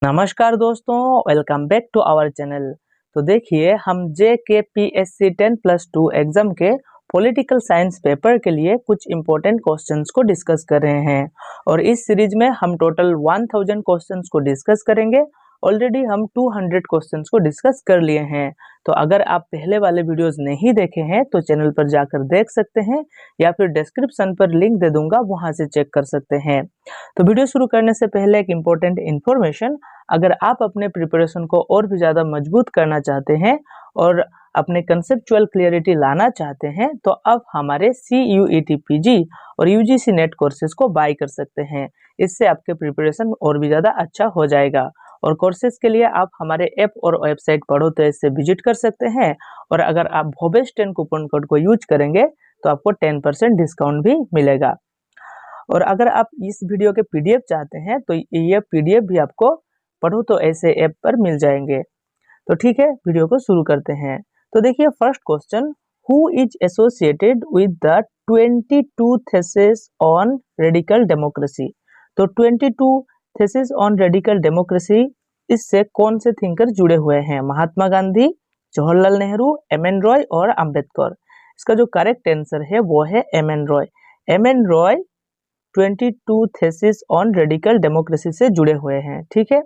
नमस्कार दोस्तों, welcome back to our channel. तो देखिए, हम JKPSC 10+2 एग्जाम के पॉलिटिकल साइंस पेपर के लिए कुछ इम्पोर्टेंट क्वेश्चंस को डिस्कस कर रहे हैं और इस सीरीज में हम टोटल 1000 क्वेश्चंस को डिस्कस करेंगे। ऑलरेडी हम 200 क्वेश्चंस को डिस्कस कर लिए हैं। तो अगर आप पहले वाले वीडियोस नहीं देखे हैं तो चैनल पर जाकर देख सकते हैं या फिर डिस्क्रिप्शन पर लिंक दे दूंगा, वहां से चेक कर सकते हैं। तो वीडियो शुरू करने से पहले एक इम्पोर्टेंट इन्फॉर्मेशन, अगर आप अपने प्रिपरेशन को और भी ज़्यादा मजबूत करना चाहते हैं और अपने कंसेप्चुअल क्लियरिटी लाना चाहते हैं तो आप हमारे CUET PG और UGC नेट कोर्सेज को बाय कर सकते हैं। इससे आपके प्रिपरेशन और भी ज़्यादा अच्छा हो जाएगा। और कोर्सेज के लिए आप हमारे ऐप और वेबसाइट पढ़ो तो इससे विजिट कर सकते हैं। और अगर आप भोबेश 10 कूपन कोड को यूज करेंगे तो आपको 10% डिस्काउंट भी मिलेगा। और अगर आप इस वीडियो के PDF चाहते हैं तो ये PDF भी आपको पढ़ो तो ऐसे ऐप पर मिल जाएंगे। तो ठीक है, वीडियो को शुरू करते हैं। तो देखिए, first question, who is associated with the 22 thesis on radical democracy. तो 22 थेसिस ऑन रेडिकल डेमोक्रेसी, इससे कौन से थिंकर जुड़े हुए हैं? महात्मा गांधी, जवाहरलाल नेहरू, MN रॉय और अंबेडकर। इसका जो करेक्ट आंसर है वो है MN Roy. MN Roy 22 thesis on radical democracy से जुड़े हुए हैं। ठीक है,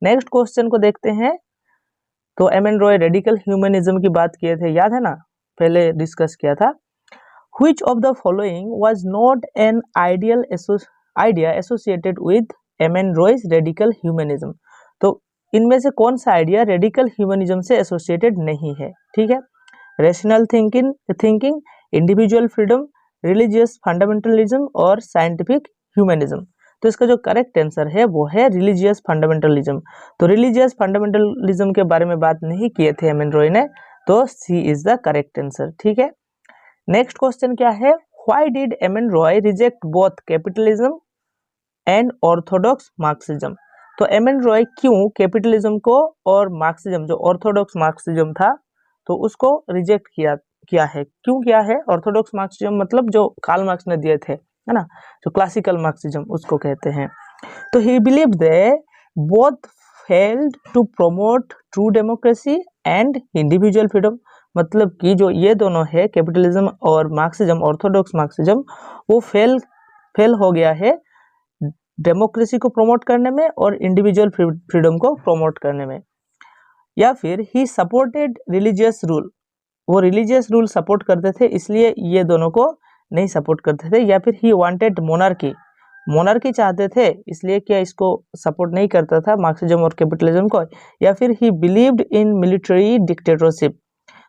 नेक्स्ट क्वेश्चन को देखते हैं। तो MN रॉय रेडिकल ह्यूमनिज्म की बात किए थे, याद है ना, पहले डिस्कस किया था। Which of the following was not an idea associated with MN Roy's radical humanism. तो इनमें से कौन सा आइडिया रेडिकल ह्यूमनिज्म से एसोसिएटेड नहीं है? ठीक है, rational thinking, individual freedom, religious fundamentalism और साइंटिफिक ह्यूमनिज्म। तो इसका जो करेक्ट आंसर है वो है रिलीजियस फंडामेंटलिज्म। तो रिलीजियस फंडामेंटलिज्म के बारे में बात नहीं किए थे MN रॉय ने, तो C is the correct answer. ठीक है, नेक्स्ट क्वेश्चन क्या है? Why did MN Roy reject both capitalism and Orthodox Marxism. तो MN रॉय क्यों कैपिटलिज्म को और मार्क्सिज्म, जो ऑर्थोडॉक्स मार्क्सिज्म था, तो उसको रिजेक्ट किया है? क्यों किया है? ऑर्थोडॉक्स मार्क्सिज्म मतलब जो कार्ल मार्क्स ने दिए थे, है ना, जो क्लासिकल मार्क्सिज्म उसको कहते हैं। तो he believe they both failed to promote true democracy and individual freedom. मतलब कि जो ये दोनों है, कैपिटलिज्म और मार्क्सिज्म, ऑर्थोडॉक्स मार्क्सिज्म, वो फेल हो गया है डेमोक्रेसी को प्रमोट करने में और इंडिविजुअल फ्रीडम को प्रमोट करने में। या फिर ही सपोर्टेड रिलीजियस रूल, वो रिलीजियस रूल सपोर्ट करते थे इसलिए ये दोनों को नहीं सपोर्ट करते थे। या फिर ही वांटेड मोनार्की चाहते थे इसलिए क्या इसको सपोर्ट नहीं करता था, मार्क्सिज्म और कैपिटलिज्म को। या फिर ही बिलीव्ड इन मिलिट्री डिक्टेटरशिप।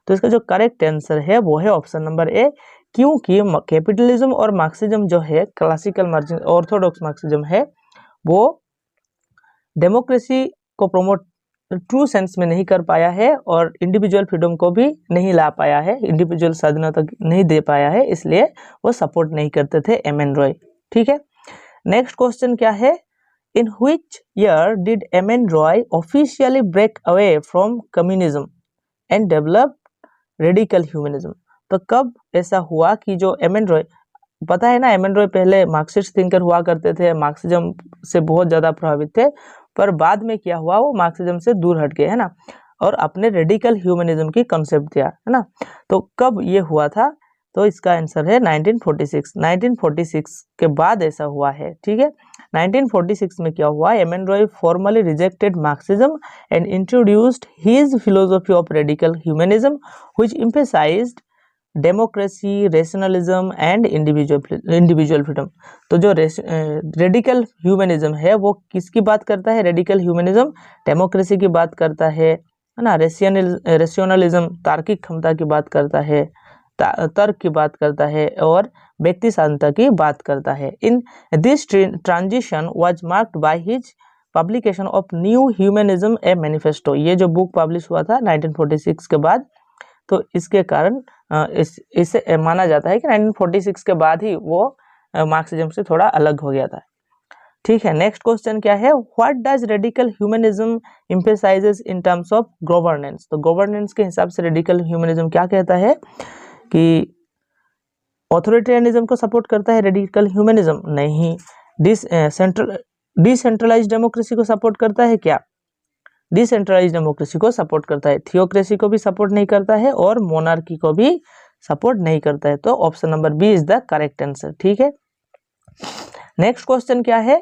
तो इसका जो करेक्ट आंसर है वो है ऑप्शन नंबर ए, क्योंकि कैपिटलिज्म और मार्क्सिज्म जो है, क्लासिकल ऑर्थोडॉक्स मार्क्सिज्म है, वो डेमोक्रेसी को प्रमोट ट्रू सेंस में नहीं कर पाया है और इंडिविजुअल फ्रीडम को भी नहीं ला पाया है, इंडिविजुअल स्वाधीनता नहीं दे पाया है, इसलिए वो सपोर्ट नहीं करते थे MN रॉय। ठीक है, नेक्स्ट क्वेश्चन क्या है? In which year did MN Roy officially break away from communism and develop radical humanism. तो कब ऐसा हुआ कि जो MN रॉय, पता है ना, MN रॉय पहले मार्क्सिस्ट थिंकर हुआ करते थे, मार्क्सिज्म से बहुत ज़्यादा प्रभावित थे, पर बाद में क्या हुआ, वो मार्क्सिज्म से दूर हट गए, है ना, और अपने रेडिकल ह्यूमनिज्म की कंसेप्ट दिया, है ना। तो कब ये हुआ था? तो इसका आंसर है 1946। 1946 के बाद ऐसा हुआ है। ठीक है, 1946 में क्या हुआ? MN Roy formally rejected Marxism and introduced his philosophy of radical humanism which emphasized democracy, rationalism and individual freedom. तो जो रेडिकल ह्यूमनिज्म है वो किसकी बात करता है? रेडिकल ह्यूमनिज्म डेमोक्रेसी की बात करता है ना, रेशनलिज्म तार्किक क्षमता की बात करता है, तर्क की बात करता है, और व्यक्ति स्वाधीनता की बात करता है। In this transition was marked by his publication of new humanism A manifesto. ये जो बुक पब्लिश हुआ था 1946 के बाद, तो इसके कारण इसे माना जाता है कि 1946 के बाद ही वो मार्क्सिज्म से थोड़ा अलग हो गया था। ठीक है, नेक्स्ट क्वेश्चन क्या है? What does radical humanism emphasises in terms of governance. तो गवर्नेंस के हिसाब से रेडिकल ह्यूमनिज्म क्या कहता है कि ऑथोरिटेरियनिज्म को सपोर्ट करता है रेडिकल ह्यूमनिज्म? नहीं। डिसेंट्रलाइज डेमोक्रेसी को सपोर्ट करता है क्या? डिसेंट्रलाइज डेमोक्रेसी को सपोर्ट करता है, थियोक्रेसी को भी सपोर्ट नहीं करता है और मोनार्की को भी सपोर्ट नहीं करता है। तो option number B is the correct answer. ठीक है, नेक्स्ट क्वेश्चन क्या है,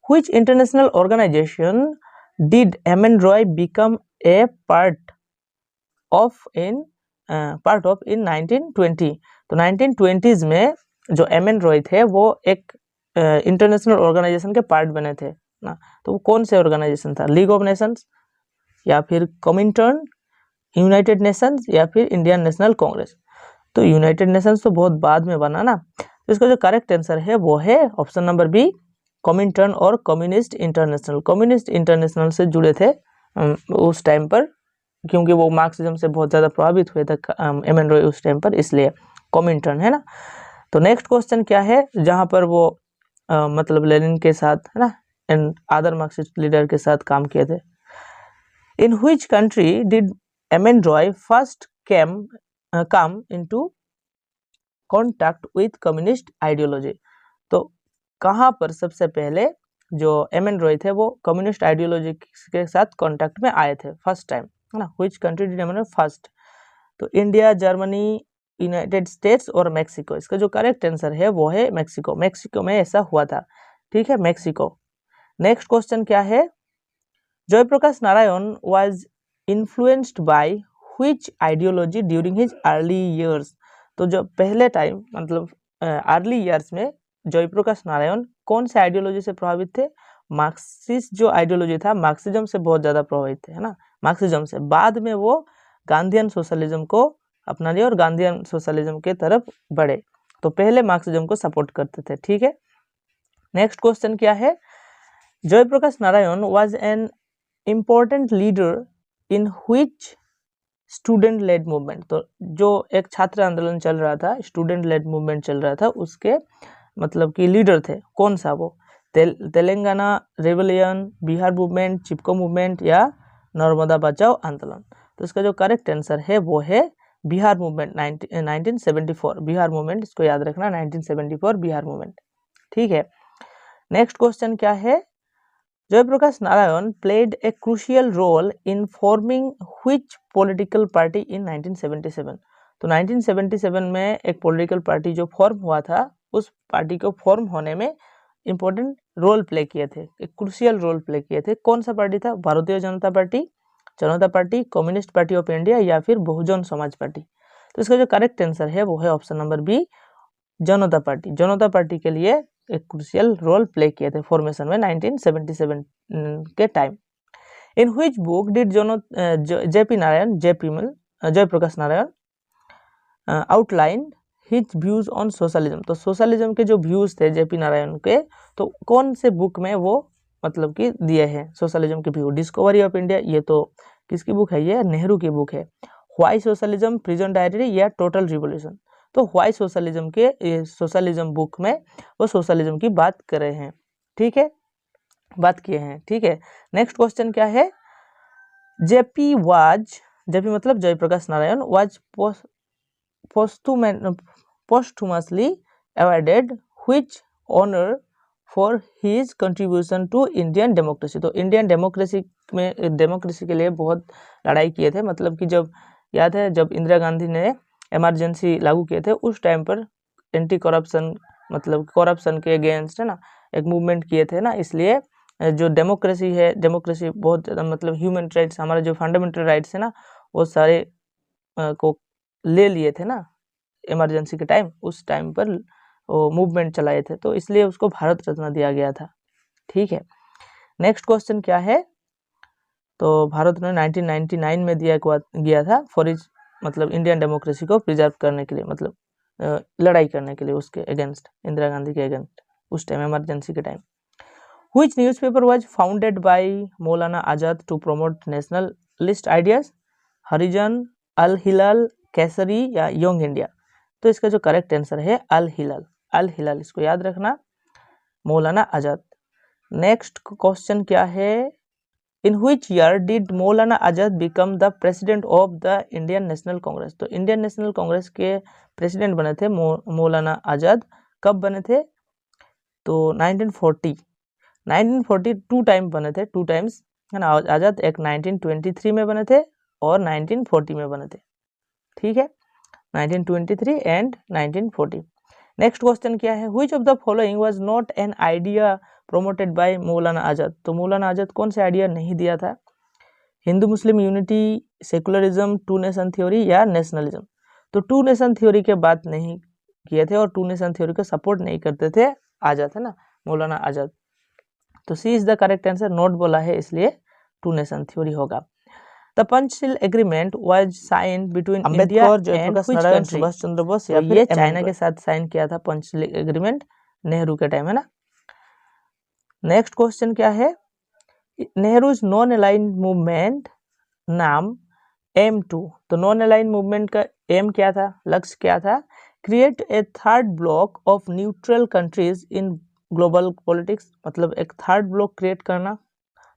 which international organization did MN Roy become a part of in 1920? तो 1920s में जो एमएन रॉय थे वो एक इंटरनेशनल ऑर्गेनाइजेशन के पार्ट बने थे ना। तो वो कौन से ऑर्गेनाइजेशन था? लीग ऑफ नेशंस, या फिर कॉमिंटर्न, यूनाइटेड नेशंस, या फिर इंडियन नेशनल कांग्रेस? तो यूनाइटेड नेशंस तो बहुत बाद में बना ना। तो इसका जो करेक्ट आंसर है वो है ऑप्शन नंबर बी, कॉमिंटर्न और कम्युनिस्ट इंटरनेशनल। कम्युनिस्ट इंटरनेशनल से जुड़े थे उस टाइम पर, क्योंकि वो मार्क्सिज्म से बहुत ज़्यादा प्रभावित हुए थे एमएन रॉय उस टाइम पर, इसलिए कॉमिंटर्न है ना। तो नेक्स्ट क्वेश्चन क्या है, जहाँ पर वो मतलब लेनिन के साथ है ना एंड अदर मार्क्सिस्ट लीडर के साथ काम किए थे। In which country did MN Roy first come into contact with communist ideology? तो कहाँ पर सबसे पहले जो एमएन रॉय थे वो कम्युनिस्ट आइडियोलॉजी के साथ कांटेक्ट में आए थे फर्स्ट टाइम, है ना। Which country did MN Roy first? तो इंडिया, जर्मनी, यूनाइटेड स्टेट्स और मैक्सिको। इसका जो करेक्ट आंसर है वो है मैक्सिको। मैक्सिको में ऐसा हुआ था। ठीक है, मैक्सिको। नेक्स्ट क्वेश्चन क्या है, Jayaprakash Narayan was influenced by which ideology during his early years? तो जो पहले टाइम मतलब अर्ली ईयर्स में जयप्रकाश नारायण कौन से आइडियोलॉजी से प्रभावित थे? मार्क्सिस्ट जो आइडियोलॉजी था, मार्क्सिज्म से बहुत ज़्यादा प्रभावित थे, है ना, मार्क्सिज्म से। बाद में वो गांधीयन सोशलिज्म को अपना लिया और गांधीयन सोशलिज्म के तरफ बढ़े। तो पहले मार्क्सिज्म को सपोर्ट करते थे। ठीक है, नेक्स्ट क्वेश्चन क्या है, Jayaprakash Narayan was an important leader in which student led movement? तो जो एक छात्र आंदोलन चल रहा था, स्टूडेंट लेड मूवमेंट चल रहा था, उसके मतलब कि लीडर थे, कौन सा वो? तेलंगाना रेवोल्यूशन, बिहार मूवमेंट, चिपको मूवमेंट, या नर्मदा बचाओ आंदोलन? तो इसका जो करेक्ट आंसर है वो है बिहार मूवमेंट, 1974 बिहार मूवमेंट। इसको याद रखना, 1974 बिहार मूवमेंट। ठीक है, नेक्स्ट क्वेश्चन क्या है, Jayaprakash Narayan played a crucial role in forming which political party in 1977? तो 1977 में एक पॉलिटिकल पार्टी जो फॉर्म हुआ था, उस पार्टी को फॉर्म होने में इंपॉर्टेंट रोल प्ले किए थे, एक क्रूशियल रोल प्ले किए थे। कौन सा पार्टी था? Bharatiya Janata party, communist party of India, या फिर बहुजन समाज पार्टी? तो इसका जो करेक्ट आंसर है वो है ऑप्शन नंबर बी, जनता पार्टी। जनता पार्टी के लिए एक क्रूशियल रोल प्ले किए थे फॉर्मेशन में 1977 के time. In which book did Jayaprakash Narayan outline his views on socialism? तो सोशलिज्म के जो व्यूज थे जेपी नारायण के, तो कौन से बुक में वो मतलब कि दिए हैं सोशलिज्म के व्यू? डिस्कवरी ऑफ इंडिया, ये तो किसकी बुक है? ये नेहरू की बुक है। व्हाई सोशलिज्म, प्रिजन डायरी, या टोटल रिवॉल्यूशन? तो व्हाई सोशलिज्म के सोशलिज्म बुक में वो सोशलिज्म की बात कर रहे हैं। ठीक है, बात किए हैं। ठीक है, नेक्स्ट क्वेश्चन क्या है, जेपी मतलब Jayaprakash Narayan was posthumously awarded which honor for his contribution to Indian democracy? तो इंडियन डेमोक्रेसी के लिए बहुत लड़ाई किए थे। मतलब कि जब याद है, जब इंदिरा गांधी ने इमरजेंसी लागू किए थे, उस टाइम पर एंटी करप्शन मतलब करप्शन के अगेंस्ट है ना एक मूवमेंट किए थे ना, इसलिए जो डेमोक्रेसी है, डेमोक्रेसी बहुत ज़्यादा मतलब ह्यूमन राइट्स, हमारे जो फंडामेंटल राइट्स है ना, वो सारे को ले लिए थे ना इमरजेंसी के टाइम। उस टाइम पर वो मूवमेंट चलाए थे, तो इसलिए उसको भारत रत्न दिया गया था। ठीक है, नेक्स्ट क्वेश्चन क्या है, तो भारत रत्न 1999 में दिया गया था फॉर इज मतलब इंडियन डेमोक्रेसी को प्रिजर्व करने के लिए, मतलब लड़ाई करने के लिए उसके अगेंस्ट, इंदिरा गांधी के अगेंस्ट उस टाइम इमरजेंसी के time. Which newspaper was founded by Maulana Azad to promote nationalist ideas? हरिजन, अल हिलाल, केसरी, या यंग इंडिया? तो इसका जो करेक्ट आंसर है अल हिलाल। अल हिलाल, इसको याद रखना, मौलाना आजाद। नेक्स्ट क्वेश्चन क्या है, in which year did Maulana Azad become the president of the Indian National Congress? तो इंडियन नेशनल कांग्रेस के प्रेसिडेंट बने थे मौलाना आजाद, कब बने थे? तो 1940 1940 टू टाइम बने थे, 2 टाइम्स है ना आज़ाद, एक 1923 में बने थे और 1940 में बने थे, ठीक है, 1923 एंड 1940। नेक्स्ट क्वेश्चन क्या है, which of the following was not an idea promoted by Maulana Azad. तो मौलाना आज़ाद कौन सा आइडिया नहीं दिया था, Hindu Muslim unity, secularism, two nation theory या नेशनलिज्म। तो टू नेशन थ्योरी के बात नहीं किए थे और टू नेशन थ्योरी को सपोर्ट नहीं करते थे आज़ाद, है ना, मौलाना आज़ाद। तो C is the correct answer, not बोला है इसलिए टू नेशन थ्योरी होगा। The Panchsheel agreement was sign between India and which country. Subhash Chandra Bose या फिर चाइना के साथ साइन किया था पंचशील एग्रीमेंट नेहरू के टाइम, है ना। नेक्स्ट क्वेश्चन क्या है, नेहरूज नॉन अलाइंड मूवमेंट नाम M2। तो नॉन अलाइंड मूवमेंट का एम क्या था, लक्ष्य क्या था, create a third block of neutral countries in global politics, मतलब एक थर्ड ब्लॉक क्रिएट करना।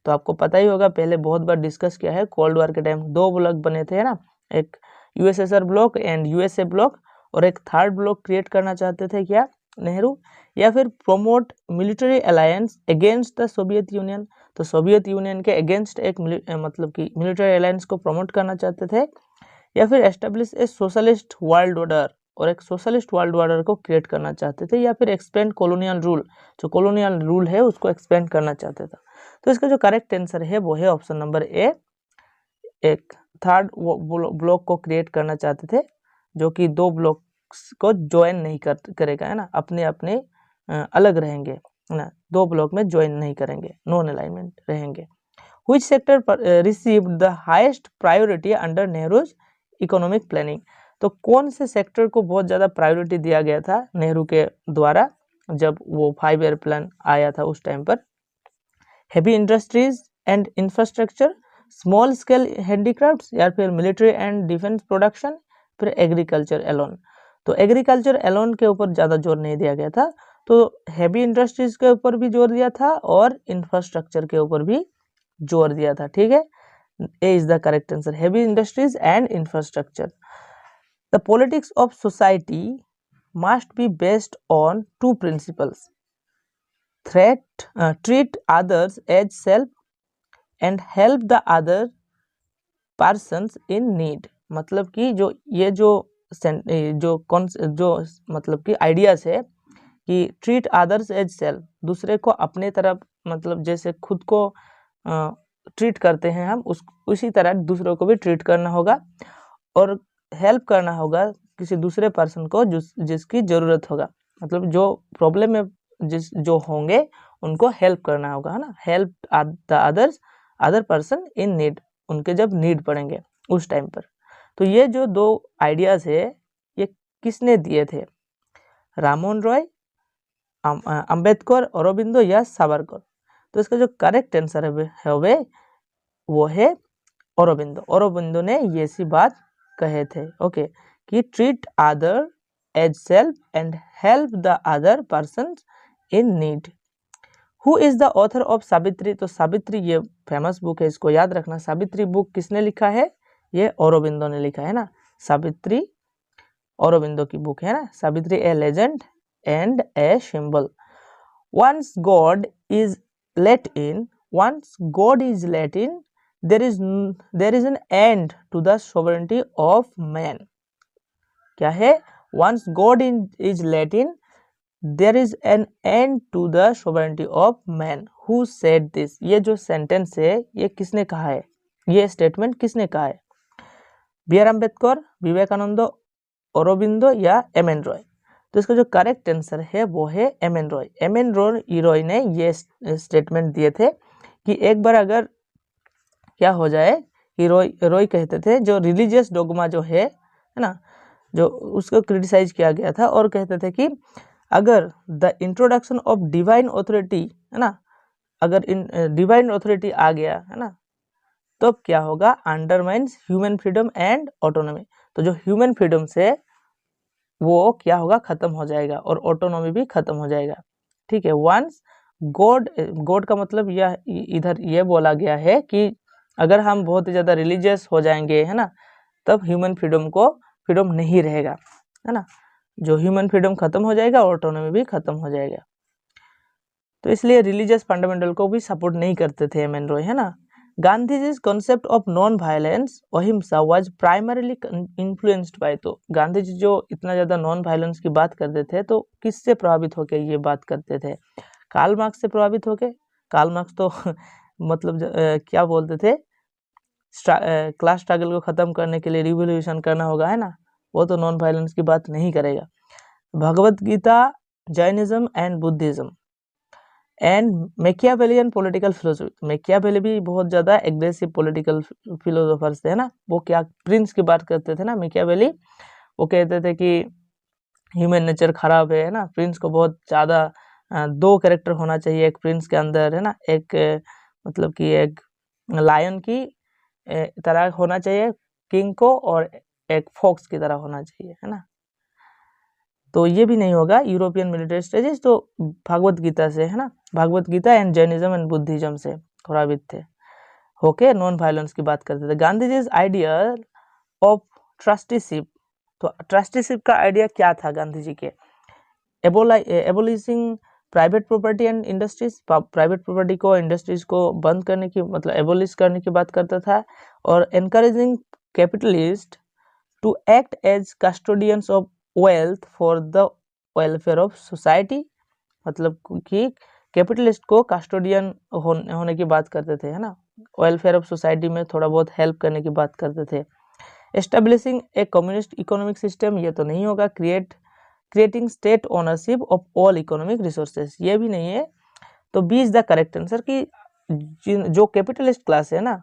तो आपको पता ही होगा, पहले बहुत बार डिस्कस किया है, कोल्ड वॉर के टाइम 2 ब्लॉक बने थे, है ना, एक USSR block and USA block, और एक थर्ड ब्लॉक क्रिएट करना चाहते थे क्या, नेहरू। या फिर promote military alliance against the Soviet union. तो सोवियत यूनियन के अगेंस्ट एक मतलब कि मिलिट्री अलायंस को प्रमोट करना चाहते थे। या फिर एस्टेब्लिश ए सोशलिस्ट वर्ल्ड ऑर्डर, और एक सोशलिस्ट वर्ल्ड ऑर्डर को क्रिएट करना चाहते थे। या फिर एक्सपेंड कॉलोनियल रूल, जो कॉलोनियल रूल है उसको एक्सपेंड करना चाहते थे। तो इसका जो करेक्ट आंसर है वो है ऑप्शन नंबर ए, एक थर्ड ब्लॉक को क्रिएट करना चाहते थे जो कि 2 ब्लॉक को ज्वाइन नहीं करेगा, है ना, अपने अपने अलग रहेंगे, है ना, 2 ब्लॉक में ज्वाइन नहीं करेंगे, नॉन अलाइनमेंट रहेंगे। Which sector received the highest priority under Nehru's economic planning. तो कौन से सेक्टर को बहुत ज़्यादा प्रायोरिटी दिया गया था नेहरू के द्वारा जब वो 5 ईयर प्लान आया था उस टाइम पर, heavy industries and infrastructure, small scale handicrafts, या फिर मिलिट्री एंड डिफेंस प्रोडक्शन, फिर एग्रीकल्चर एलोन। तो एग्रीकल्चर एलोन के ऊपर ज़्यादा जोर नहीं दिया गया था, तो हैवी इंडस्ट्रीज के ऊपर भी जोर दिया था और इंफ्रास्ट्रक्चर के ऊपर भी जोर दिया था, ठीक है, A is the correct answer, heavy industries and infrastructure. The politics of society must be based on 2 principles, treat others as self and help the other persons in need। मतलब कि जो ये जो मतलब कि आइडियाज है कि ट्रीट अदर्स एज सेल्फ, दूसरे को अपने तरफ, मतलब जैसे खुद को ट्रीट करते हैं हम उसी तरह दूसरों को भी ट्रीट करना होगा, और हेल्प करना होगा किसी दूसरे पर्सन को जिसकी ज़रूरत होगा, मतलब जो प्रॉब्लम में जो होंगे उनको हेल्प करना होगा, है ना, help the other person in need, उनके जब नीड पड़ेंगे उस टाइम पर। तो ये जो 2 आइडियाज़ है ये किसने दिए थे, राममोहन रॉय, अंबेडकर, अरबिंदो या सावरकर। तो इसका जो करेक्ट आंसर है वो है अरबिंदो। अरबिंदो ने ये सी बात कहे थे, ओके, कि treat other as self and help the other person in need. Who is the author of Savitri. तो सावित्री ये फेमस बुक है, इसको याद रखना। सावित्री बुक किसने लिखा है, ये अरबिंदो ने लिखा है ना, सावित्री अरबिंदो की बुक है ना, सावित्री ए legend and a symbol. once God is let in, there is an end to the sovereignty of man। क्या है, once God is let in, there is an end to the sovereignty of man। Who said this। ये जो sentence है ये किसने कहा है, ये स्टेटमेंट किसने कहा है, B.R. अम्बेडकर, विवेकानंद, अरबिंदो या M.N. रॉय। तो इसका जो करेक्ट आंसर है वो है M.N. रॉय। M.N. रॉय ने ये स्टेटमेंट दिए थे कि एक बार अगर क्या हो जाए कि रॉय कहते थे जो रिलीजियस डोगमा जो है ना, जो उसको क्रिटिसाइज किया गया था, और कहते थे कि अगर the introduction of divine authority, है ना, अगर डिवाइन ऑथोरिटी आ गया, है ना, तो क्या होगा, undermines human freedom and autonomy. तो जो ह्यूमन फ्रीडम से वो क्या होगा, खत्म हो जाएगा, और ऑटोनॉमी भी खत्म हो जाएगा, ठीक है। वंस गॉड का मतलब यह इधर ये बोला गया है कि अगर हम बहुत ही ज़्यादा रिलीजियस हो जाएंगे, है ना, तब ह्यूमन फ्रीडम नहीं रहेगा, है ना, जो ह्यूमन फ्रीडम खत्म हो जाएगा, ऑटोनॉमी भी खत्म हो जाएगा। तो इसलिए रिलीजियस फंडामेंटल को भी सपोर्ट नहीं करते थे एम एन रॉय, है ना। गांधीजी's concept of non-violence अहिंसा was primarily influenced by, तो गांधी जी जो इतना ज़्यादा नॉन वायलेंस की बात करते थे तो किससे प्रभावित होकर ये बात करते थे? कार्ल मार्क्स से प्रभावित होके। कार्ल मार्क्स तो मतलब क्या बोलते थे, क्लास स्ट्रगल को ख़त्म करने के लिए रिवोल्यूशन करना होगा, है ना, वो तो नॉन वायलेंस की बात नहीं करेगा। Bhagavad Gita, Jainism and Buddhism and Machiavellian political philosophy. Machiavelli भी बहुत ज़्यादा एग्रेसिव पॉलिटिकल फिलोसोफर्स थे, है ना। वो क्या प्रिंस की बात करते थे ना मैकियावेली, वो कहते थे कि ह्यूमन नेचर खराब है ना। प्रिंस को बहुत ज़्यादा दो कैरेक्टर होना चाहिए एक प्रिंस के अंदर, है ना। एक मतलब कि एक लायन की तरह होना चाहिए किंग को, और एक फॉक्स की तरह होना चाहिए, है ना। तो ये भी नहीं होगा यूरोपियन मिलिट्री स्ट्रेटेजी, तो भगवत गीता से, है ना, Bhagavad Gita and Jainism and Buddhism से प्रभावित थे होके नॉन वायलेंस की बात करते थे। गांधीजी's आइडिया ऑफ ट्रस्टीशिप, तो ट्रस्टीशिप का आइडिया क्या था गांधी जी के? Abolishing private property and industries, private property को, इंडस्ट्रीज को बंद करने की, मतलब एबोलिश करने की बात करता था। और encouraging capitalist to act as custodians of wealth for the welfare of society, मतलब कि कैपिटलिस्ट को कस्टोडियन होने की बात करते थे, है ना। वेलफेयर ऑफ सोसाइटी में थोड़ा बहुत हेल्प करने की बात करते थे। Establishing a communist economic system, ये तो नहीं होगा। Creating state ownership of all economic resources, ये भी नहीं है। तो B is the correct answer कि जो कैपिटलिस्ट क्लास है ना,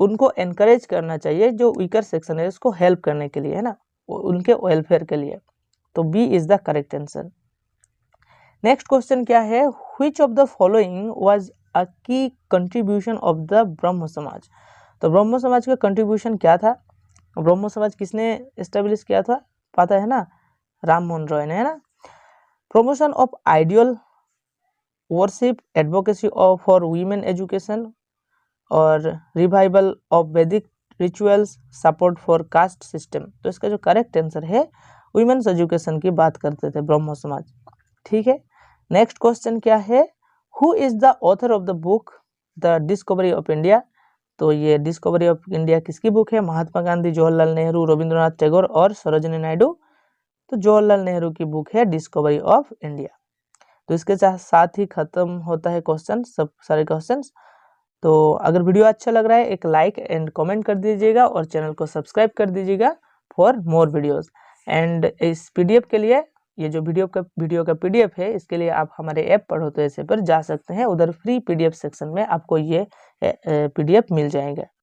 उनको एनकरेज करना चाहिए, जो वीकर सेक्शन है उसको हेल्प करने के लिए, है ना, उनके वेलफेयर के लिए। तो B is the correct answer. Next question क्या है? Which of the following was a key contribution of the ब्रह्म समाज। तो ब्रह्म समाज का कंट्रीब्यूशन क्या था? ब्रह्म समाज किसने एस्टेब्लिश किया था, पता है ना? राम मोहन रॉय ने, है ना। Promotion of ideal worship, advocacy of for women education, और रिवाइवल ऑफ वैदिक rituals, support for caste system. तो इसका जो करेक्ट आंसर है वीमेन्स एजुकेशन की बात करते थे ब्रह्म समाज, ठीक है। नेक्स्ट क्वेश्चन क्या है? Who is the author of the book the discovery of India. तो ये डिस्कवरी ऑफ इंडिया किसकी बुक है? महात्मा गांधी, जवाहरलाल नेहरू, रविंद्रनाथ टैगोर और सरोजिनी नायडू। तो जवाहरलाल नेहरू की बुक है डिस्कवरी ऑफ इंडिया। तो इसके साथ ही खत्म होता है क्वेश्चन, सब सारे क्वेश्चंस। तो अगर वीडियो अच्छा लग रहा है एक लाइक एंड कमेंट कर दीजिएगा और चैनल को सब्सक्राइब कर दीजिएगा फॉर मोर वीडियोस। एंड इस पीडीएफ के लिए, ये जो वीडियो का पीडीएफ है, इसके लिए आप हमारे ऐप पढ़ो तो ऐसे पर जा सकते हैं। उधर फ्री पीडीएफ सेक्शन में आपको ये पीडीएफ मिल जाएगा।